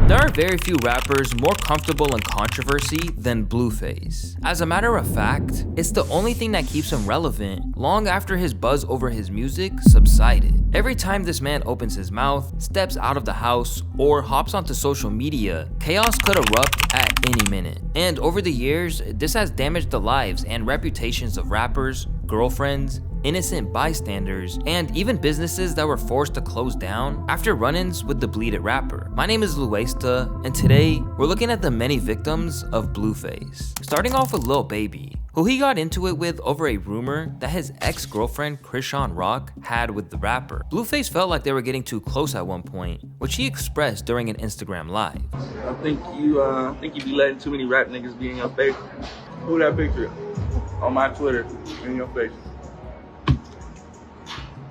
There are very few rappers more comfortable in controversy than BlueFace. As a matter of fact, it's the only thing that keeps him relevant long after his buzz over his music subsided. Every time this man opens his mouth, steps out of the house, or hops onto social media, chaos could erupt at any minute. And over the years, this has damaged the lives and reputations of rappers, girlfriends, innocent bystanders, and even businesses that were forced to close down after run-ins with the Bleed It rapper. My name is Louaista, and today we're looking at the many victims of BlueFace. Starting off with Lil Baby, who he got into it with over a rumor that his ex-girlfriend Chrisean Rock had with the rapper. BlueFace felt like they were getting too close at one point, which he expressed during an Instagram live. I think you be letting too many rap niggas be in your face. Who that picture on my Twitter in your face?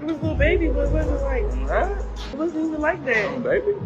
It was Lil Baby, but it wasn't like, Huh? it wasn't even like that. Lil Baby?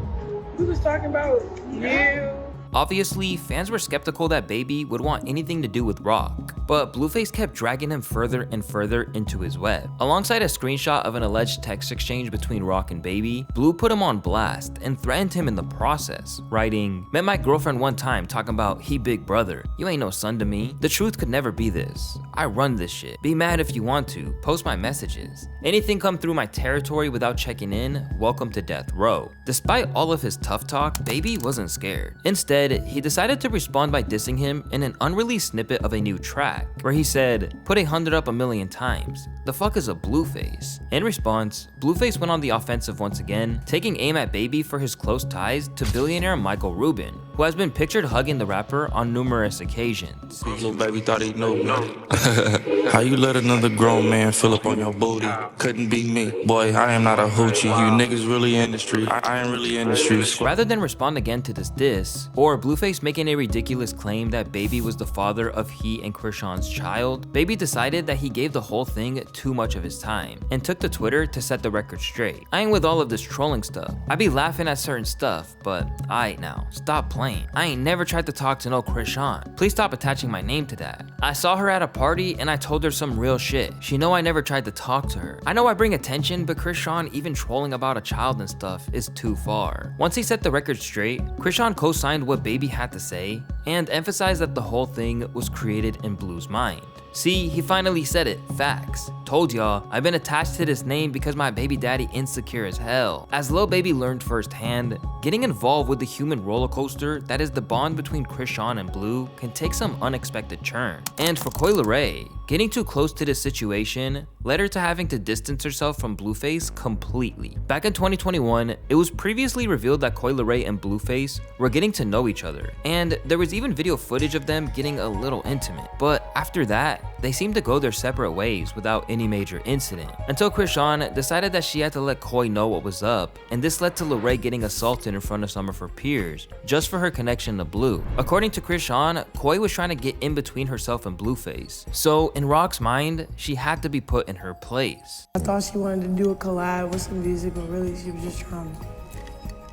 We was talking about you. Obviously, fans were skeptical that Baby would want anything to do with Rock, but BlueFace kept dragging him further and further into his web. Alongside a screenshot of an alleged text exchange between Rock and Baby, Blue put him on blast and threatened him in the process, writing, "Met my girlfriend one time talking about he big brother. You ain't no son to me. The truth could never be this. I run this shit. Be mad if you want to. Post my messages. Anything come through my territory without checking in, welcome to death row." Despite all of his tough talk, Baby wasn't scared. Instead, he decided to respond by dissing him in an unreleased snippet of a new track, where he said, "Put 100 up a million times. The fuck is a BlueFace?" In response, BlueFace went on the offensive once again, taking aim at Baby for his close ties to billionaire Michael Rubin, who has been pictured hugging the rapper on numerous occasions. Lil Baby thought he knew me. How you let another grown man fill up on your booty? Couldn't be me. Boy, I am not a hoochie. You niggas really in the street. I ain't really in the streets. Rather than respond again to this diss, or BlueFace making a ridiculous claim that Baby was the father of he and Chrisean's child, Baby decided that he gave the whole thing too much of his time, and took to Twitter to set the record straight. I ain't with all of this trolling stuff. I be laughing at certain stuff, but aight now, stop playing. I ain't never tried to talk to no Chrisean. Please stop attaching my name to that. I saw her at a party and I told her some real shit. She know I never tried to talk to her. I know I bring attention, but Chrisean even trolling about a child and stuff is too far. Once he set the record straight, Chrisean co-signed what Baby had to say and emphasized that the whole thing was created in Blue's mind. See, he finally said it. Facts. Told y'all, I've been attached to this name because my baby daddy insecure as hell. As Lil Baby learned firsthand, getting involved with the human roller coaster that is the bond between Chrisean and Blue can take some unexpected turn. And for Coi Leray, getting too close to this situation led her to having to distance herself from BlueFace completely. Back in 2021, it was previously revealed that Coi Leray and BlueFace were getting to know each other, and there was even video footage of them getting a little intimate. But after that, they seemed to go their separate ways without any major incident, until Chrisean decided that she had to let Coi know what was up, and this led to Leray getting assaulted in front of some of her peers, just for her connection to Blue. According to Chrisean, Coi was trying to get in between herself and BlueFace, so in Rock's mind, she had to be put in her place. I thought she wanted to do a collab with some music, but really she was just trying to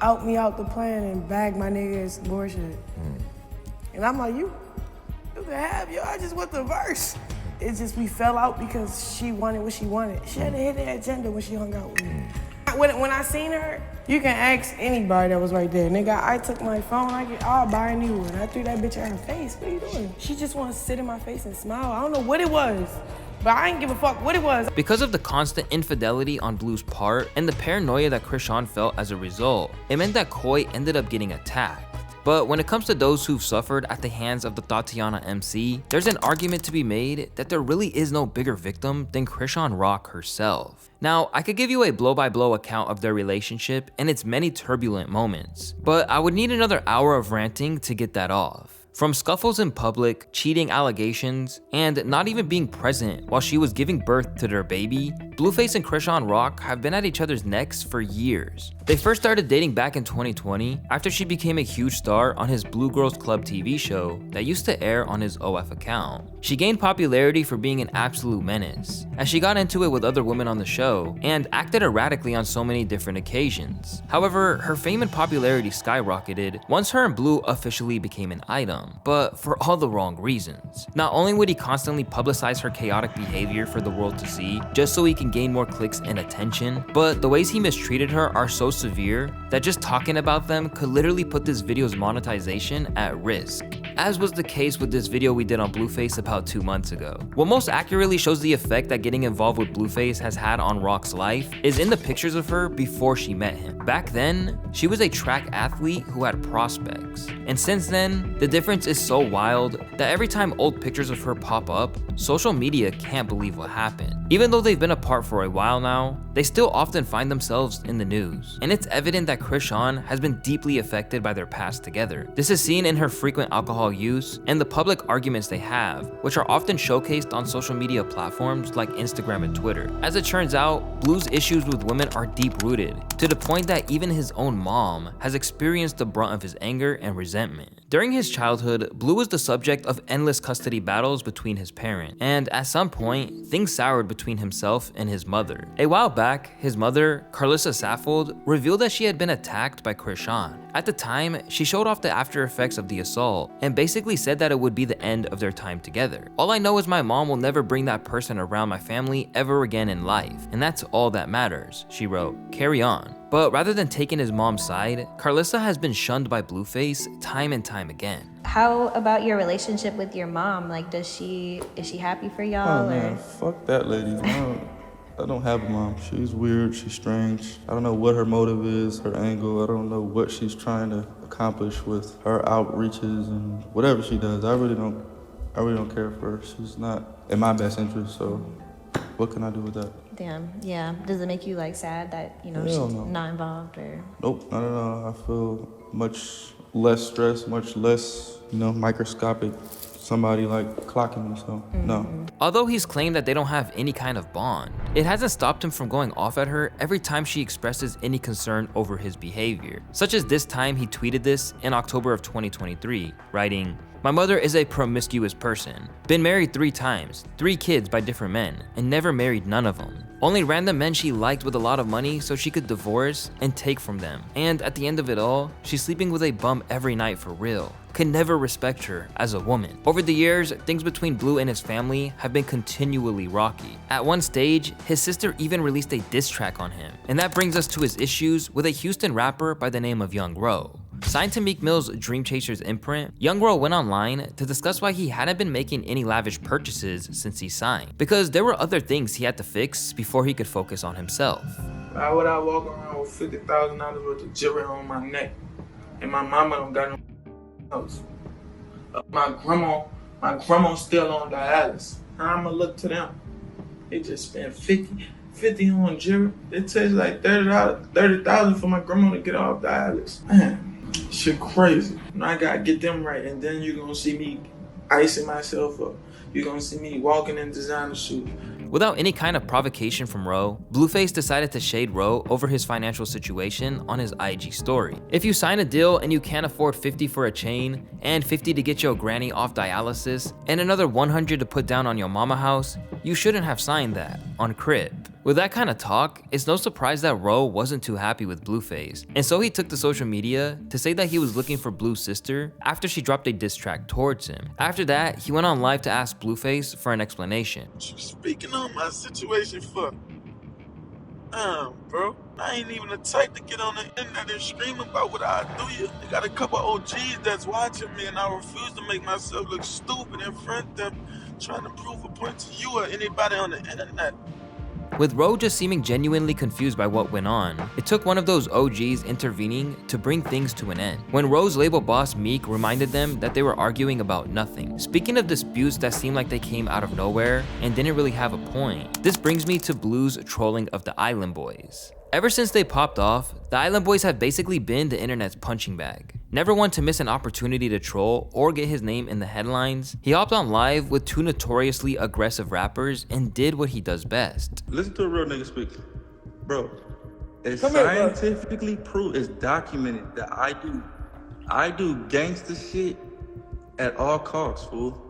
out me out the plan and bag my nigga and some bullshit. And I'm like, you can have yo, I just want the verse. It's just we fell out because she wanted what she wanted. She had a hidden agenda when she hung out with me. When I seen her, you can ask anybody that was right there. Nigga, I took my phone, I'll buy a new one. I threw that bitch at her face. What are you doing? She just wanted to sit in my face and smile. I don't know what it was, but I didn't give a fuck what it was. Because of the constant infidelity on Blue's part and the paranoia that Chrisean felt as a result, it meant that Coi ended up getting attacked. But when it comes to those who've suffered at the hands of the Tatiana MC, there's an argument to be made that there really is no bigger victim than Chrisean Rock herself. Now, I could give you a blow-by-blow account of their relationship and its many turbulent moments, but I would need another hour of ranting to get that off. From scuffles in public, cheating allegations, and not even being present while she was giving birth to their baby, BlueFace and Chrisean Rock have been at each other's necks for years. They first started dating back in 2020 after she became a huge star on his Blue Girls Club TV show that used to air on his OF account. She gained popularity for being an absolute menace, as she got into it with other women on the show and acted erratically on so many different occasions. However, her fame and popularity skyrocketed once her and Blue officially became an item. bottom, but for all the wrong reasons. Not only would he constantly publicize her chaotic behavior for the world to see, just so he can gain more clicks and attention, but the ways he mistreated her are so severe that just talking about them could literally put this video's monetization at risk, as was the case with this video we did on BlueFace about 2 months ago. What most accurately shows the effect that getting involved with BlueFace has had on Rock's life is in the pictures of her before she met him. Back then, she was a track athlete who had prospects, and since then, the difference is so wild that every time old pictures of her pop up, social media can't believe what happened. Even though they've been apart for a while now, they still often find themselves in the news, and it's evident that Chrisean has been deeply affected by their past together. This is seen in her frequent alcohol use and the public arguments they have, which are often showcased on social media platforms like Instagram and Twitter. As it turns out, Blue's issues with women are deep-rooted, to the point that even his own mom has experienced the brunt of his anger and resentment. During his childhood, Blue was the subject of endless custody battles between his parents, and at some point, things soured between himself and his mother. A while back, his mother, Carlissa Saffold, revealed that she had been attacked by Chrisean. At the time, she showed off the after effects of the assault and basically said that it would be the end of their time together. All I know is my mom will never bring that person around my family ever again in life, and that's all that matters, she wrote. Carry on. But rather than taking his mom's side, Carlissa has been shunned by BlueFace time and time again. How about your relationship with your mom? Like, is she happy for y'all? Oh man, fuck that lady. I don't have a mom. She's weird, she's strange. I don't know what her motive is, her angle. I don't know what she's trying to accomplish with her outreaches and whatever she does. I really don't care for her. She's not in my best interest, so what can I do with that? Damn, yeah. Does it make you like sad that, you know, Hell she's no. not involved or? Nope, not at all. I feel much less stress, much less, microscopic. Somebody like clocking me, so no. Although he's claimed that they don't have any kind of bond, it hasn't stopped him from going off at her every time she expresses any concern over his behavior. Such as this time he tweeted this in October of 2023, writing, "My mother is a promiscuous person. Been married 3 times, 3 kids by different men, and never married none of them. Only random men she liked with a lot of money so she could divorce and take from them. And at the end of it all, she's sleeping with a bum every night for real. Could never respect her as a woman." Over the years, things between Blue and his family have been continually rocky. At one stage, his sister even released a diss track on him. And that brings us to his issues with a Houston rapper by the name of Young Ro. Signed to Meek Mill's Dream Chasers imprint, Young Ro went online to discuss why he hadn't been making any lavish purchases since he signed, because there were other things he had to fix before he could focus on himself. Why would I walk around with $50,000 worth of jewelry on my neck, and my mama don't got no house? My grandma's still on dialysis. How I'ma look to them? They just spent 50 on jewelry. It takes like $30,000 for my grandma to get off dialysis. Man. Shit crazy. I gotta get them right, and then you're gonna see me icing myself up. You're gonna see me walking in designer shoes. Without any kind of provocation from Ro, BlueFace decided to shade Ro over his financial situation on his IG story. If you sign a deal and you can't afford 50 for a chain, and 50 to get your granny off dialysis, and another 100 to put down on your mama house, you shouldn't have signed that on Crib. With that kind of talk, it's no surprise that Ro wasn't too happy with BlueFace, and so he took to social media to say that he was looking for Blue's sister after she dropped a diss track towards him. After that, he went on live to ask BlueFace for an explanation. Speaking on my situation for, bro, I ain't even the type to get on the internet and scream about what I do you. They got a couple OGs that's watching me, and I refuse to make myself look stupid in front of them, trying to prove a point to you or anybody on the internet. With Ro just seeming genuinely confused by what went on, it took one of those OGs intervening to bring things to an end. When Ro's label boss Meek reminded them that they were arguing about nothing. Speaking of disputes that seemed like they came out of nowhere and didn't really have a point, this brings me to Blue's trolling of the Island Boys. Ever since they popped off, the Island Boys have basically been the internet's punching bag. Never one to miss an opportunity to troll or get his name in the headlines, he hopped on live with 2 notoriously aggressive rappers and did what he does best. Listen to a real nigga speak. Bro, it's scientifically proved, it's documented that I do gangster shit at all costs, fool.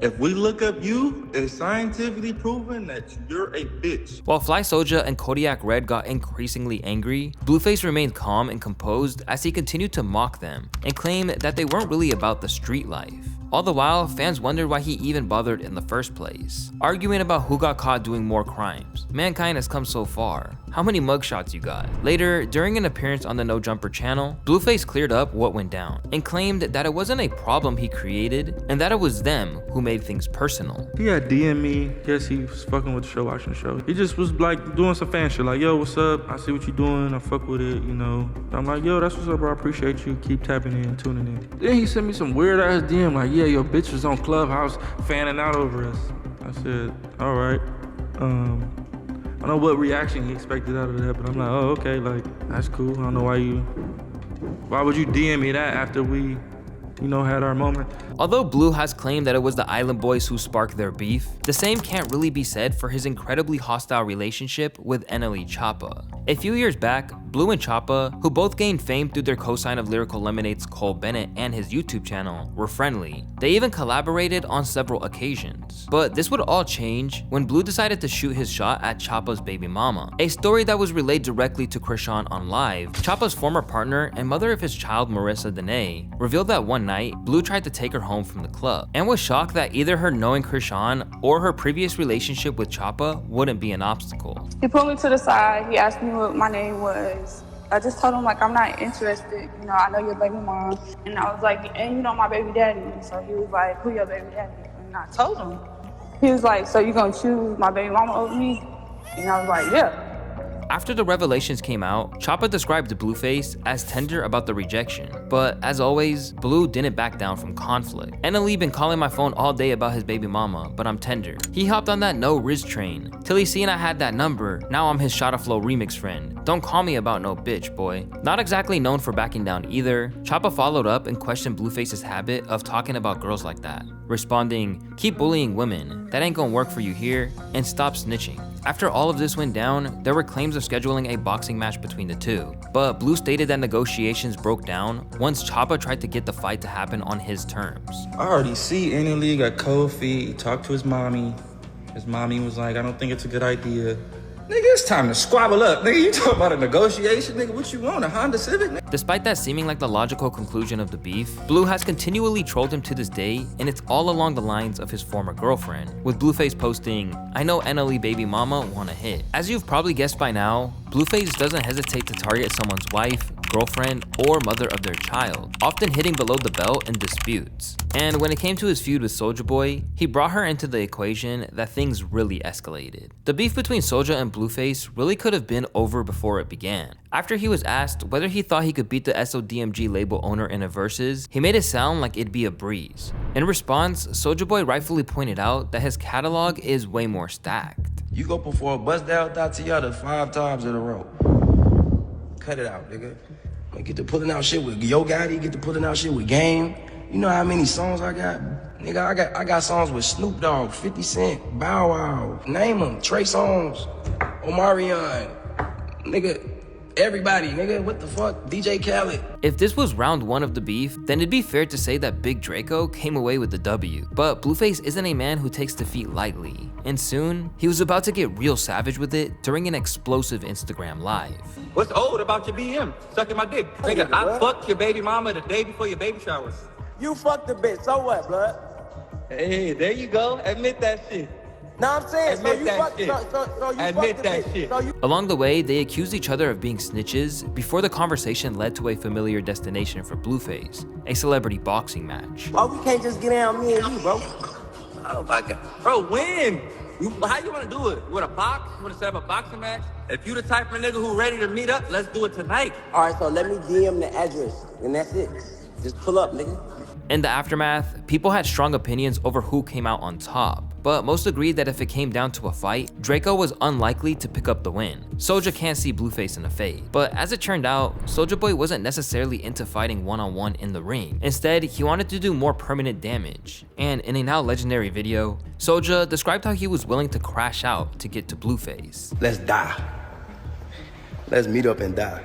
If we look up you, it's scientifically proven that you're a bitch. While Fly Soulja and Kodiak Red got increasingly angry, BlueFace remained calm and composed as he continued to mock them and claim that they weren't really about the street life. All the while, fans wondered why he even bothered in the first place, arguing about who got caught doing more crimes. Mankind has come so far. How many mugshots you got? Later, during an appearance on the No Jumper channel, BlueFace cleared up what went down and claimed that it wasn't a problem he created and that it was them who made things personal. He had DM me. Guess he was fucking with the show, watching the show. He just was like doing some fan shit, like, yo, what's up? I see what you doing. I fuck with it, you know. I'm like, yo, that's what's up, bro. I appreciate you. Keep tapping in, tuning in. Then he sent me some weird ass DM, like, yeah, your bitch was on Clubhouse fanning out over us. I said, all right. I don't know what reaction he expected out of that, but I'm like, oh, okay, like, that's cool. I don't know why would you DM me that after we, you know, had our moment? Although Blue has claimed that it was the Island Boys who sparked their beef, the same can't really be said for his incredibly hostile relationship with NLE Choppa. A few years back, Blue and Choppa, who both gained fame through their co-sign of Lyrical Lemonade's Cole Bennett and his YouTube channel, were friendly. They even collaborated on several occasions. But this would all change when Blue decided to shoot his shot at Choppa's baby mama, a story that was relayed directly to Chrisean on Live. Choppa's former partner and mother of his child, Marissa Dene, revealed that one night, Blue tried to take her home from the club and was shocked that either her knowing Chrisean or her previous relationship with Choppa wouldn't be an obstacle. He pulled me to the side. He asked me what my name was. I just told him, like, I'm not interested. You know, I know your baby mom. And I was like, and you know my baby daddy. So he was like, who your baby daddy? And I told him. He was like, so you gonna choose my baby mama over me? And I was like, yeah. After the revelations came out, Choppa described BlueFace as tender about the rejection, but as always, Blue didn't back down from conflict. NLE been calling my phone all day about his baby mama, but I'm tender. He hopped on that no Riz train, till he seen I had that number. Now I'm his Shotta Flow remix friend. Don't call me about no bitch, boy. Not exactly known for backing down either, Choppa followed up and questioned BlueFace's habit of talking about girls like that, responding, keep bullying women, that ain't gonna work for you here, and stop snitching. After all of this went down, there were claims of scheduling a boxing match between the two, but Blue stated that negotiations broke down once Choppa tried to get the fight to happen on his terms. I already see NLE got cold feet. He talked to his mommy. His mommy was like, I don't think it's a good idea. Nigga, it's time to squabble up. Nigga, you talking about a negotiation? Nigga, what you want, a Honda Civic? Nigga? Despite that seeming like the logical conclusion of the beef, Blue has continually trolled him to this day, and it's all along the lines of his former girlfriend, with BlueFace posting, I know NLE baby mama wanna hit. As you've probably guessed by now, BlueFace doesn't hesitate to target someone's wife, girlfriend, or mother of their child, often hitting below the belt in disputes. And when it came to his feud with Soulja Boy, he brought her into the equation that things really escalated. The beef between Soulja and BlueFace really could have been over before it began. After he was asked whether he thought he could beat the SODMG label owner in a versus, he made it sound like it'd be a breeze. In response, Soulja Boy rightfully pointed out that his catalog is way more stacked. You go before a bust down Tatiana 5 times in a row. Cut it out, nigga. I get to pulling out shit with Yo Gotti, get to pulling out shit with Game. You know how many songs I got? Nigga, I got songs with Snoop Dogg, 50 Cent, Bow Wow, name them, Trey Songz, Omarion, nigga, everybody, nigga, what the fuck, DJ Khaled. If this was round one of the beef, then it'd be fair to say that Big Draco came away with the W. But BlueFace isn't a man who takes defeat lightly, and soon, he was about to get real savage with it during an explosive Instagram live. What's old about your BM? Sucking my dick. Nigga, I fucked your baby mama the day before your baby showers. You fucked the bitch, so what, blood? Hey, there you go. Admit that shit. No, I'm saying, Admit that shit. Admit that shit. Along the way, they accused each other of being snitches before the conversation led to a familiar destination for BlueFace, a celebrity boxing match. Why we can't just get in on me and you, bro? Oh my God. Bro, when? How you wanna do it? With a box? You wanna set up a boxing match? If you the type of nigga who ready to meet up, let's do it tonight. All right, so let me DM the address, and that's it. Just pull up, nigga. In the aftermath, people had strong opinions over who came out on top, but most agreed that if it came down to a fight, Draco was unlikely to pick up the win. Soulja can't see BlueFace in a fade, but as it turned out, Soulja Boy wasn't necessarily into fighting one-on-one in the ring. Instead, he wanted to do more permanent damage, and in a now legendary video, Soulja described how he was willing to crash out to get to BlueFace. Let's die. Let's meet up and die.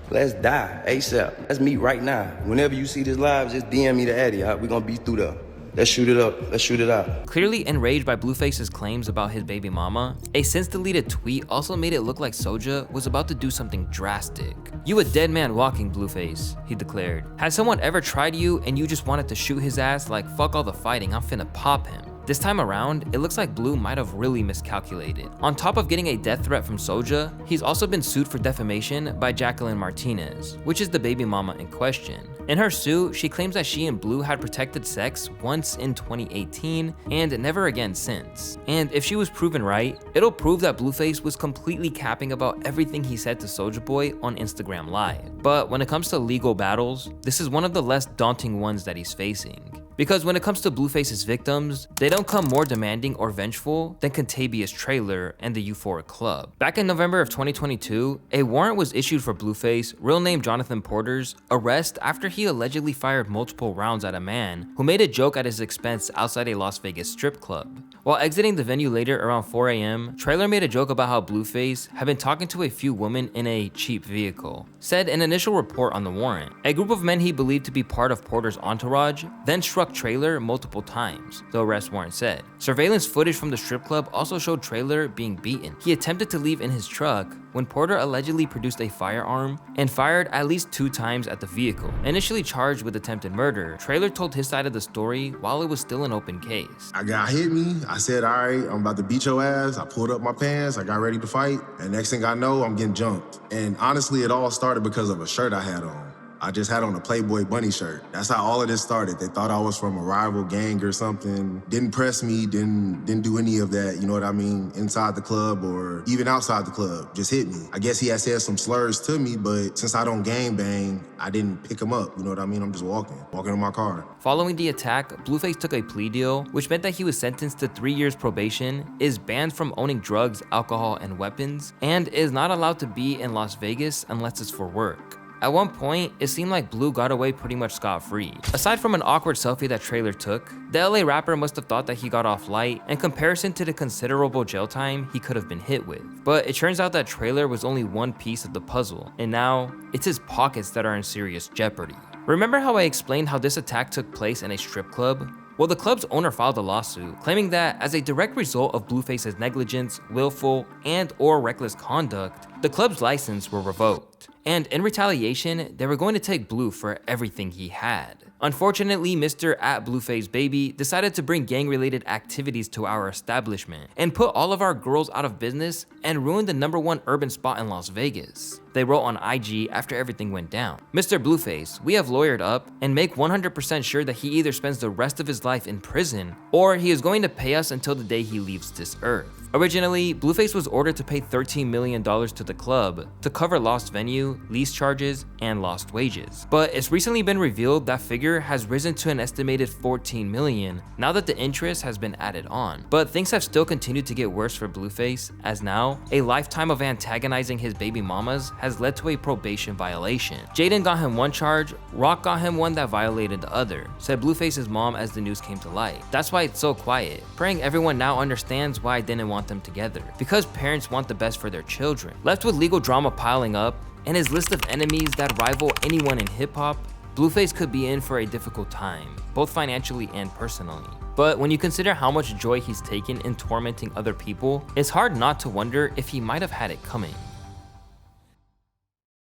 Let's die ASAP. Let's meet right now. Whenever you see this live, just DM me the Addy. We gonna be through there. Let's shoot it up. Let's shoot it out. Clearly enraged by BlueFace's claims about his baby mama, a since-deleted tweet also made it look like Soulja was about to do something drastic. "You a dead man walking, BlueFace," he declared. "Has someone ever tried you and you just wanted to shoot his ass? Like, fuck all the fighting, I'm finna pop him." This time around, it looks like Blue might have really miscalculated. On top of getting a death threat from Soulja, he's also been sued for defamation by Jacqueline Martinez, which is the baby mama in question. In her suit, she claims that she and Blue had protected sex once in 2018 and never again since. And if she was proven right, it'll prove that BlueFace was completely capping about everything he said to Soulja Boy on Instagram Live. But when it comes to legal battles, this is one of the less daunting ones that he's facing. Because when it comes to BlueFace's victims, they don't come more demanding or vengeful than Contabious Trailer and the Euphoric Club. Back in November of 2022, a warrant was issued for BlueFace, real name Jonathan Porter's, arrest after he allegedly fired multiple rounds at a man who made a joke at his expense outside a Las Vegas strip club. While exiting the venue later around 4 a.m., Trailer made a joke about how BlueFace had been talking to a few women in a cheap vehicle. Said an initial report on the warrant, a group of men he believed to be part of Porter's entourage then struck Trailer multiple times, the arrest warrant said. Surveillance footage from the strip club also showed Trailer being beaten. He attempted to leave in his truck when Porter allegedly produced a firearm and fired at least 2 times at the vehicle. Initially charged with attempted murder, Trailer told his side of the story while it was still an open case. I got hit me. I said, all right, I'm about to beat your ass. I pulled up my pants. I got ready to fight. And next thing I know, I'm getting jumped. And honestly, it all started because of a shirt I had on. I just had on a Playboy bunny shirt. That's how all of this started. They thought I was from a rival gang or something. Didn't press me, didn't do any of that, you know what I mean, inside the club or even outside the club. Just hit me. I guess he had said some slurs to me, but since I don't gang bang, I didn't pick him up, you know what I mean? I'm just walking in my car. Following the attack, BlueFace took a plea deal, which meant that he was sentenced to 3 years probation, is banned from owning drugs, alcohol, and weapons, and is not allowed to be in Las Vegas unless it's for work. At one point, it seemed like Blue got away pretty much scot-free. Aside from an awkward selfie that Trailer took, the LA rapper must have thought that he got off light in comparison to the considerable jail time he could have been hit with. But it turns out that Trailer was only one piece of the puzzle, and now it's his pockets that are in serious jeopardy. Remember how I explained how this attack took place in a strip club? Well, the club's owner filed a lawsuit claiming that as a direct result of BlueFace's negligence, willful, and/or reckless conduct, the club's license were revoked. And in retaliation, they were going to take Blue for everything he had. Unfortunately, Mr. @BlueFace Baby decided to bring gang-related activities to our establishment and put all of our girls out of business and ruin the #1 urban spot in Las Vegas. They wrote on IG after everything went down. "Mr. BlueFace, we have lawyered up and make 100% sure that he either spends the rest of his life in prison or he is going to pay us until the day he leaves this earth." Originally, BlueFace was ordered to pay $13 million to the club to cover lost venue, lease charges, and lost wages. But it's recently been revealed that figure has risen to an estimated $14 million now that the interest has been added on. But things have still continued to get worse for BlueFace, as now, a lifetime of antagonizing his baby mamas has led to a probation violation. Jaden got him one charge, Rock got him one that violated the other, said BlueFace's mom as the news came to light. That's why it's so quiet, praying everyone now understands why I didn't want them together, because parents want the best for their children. Left with legal drama piling up and his list of enemies that rival anyone in hip-hop, BlueFace could be in for a difficult time, both financially and personally. But when you consider how much joy he's taken in tormenting other people, it's hard not to wonder if he might have had it coming.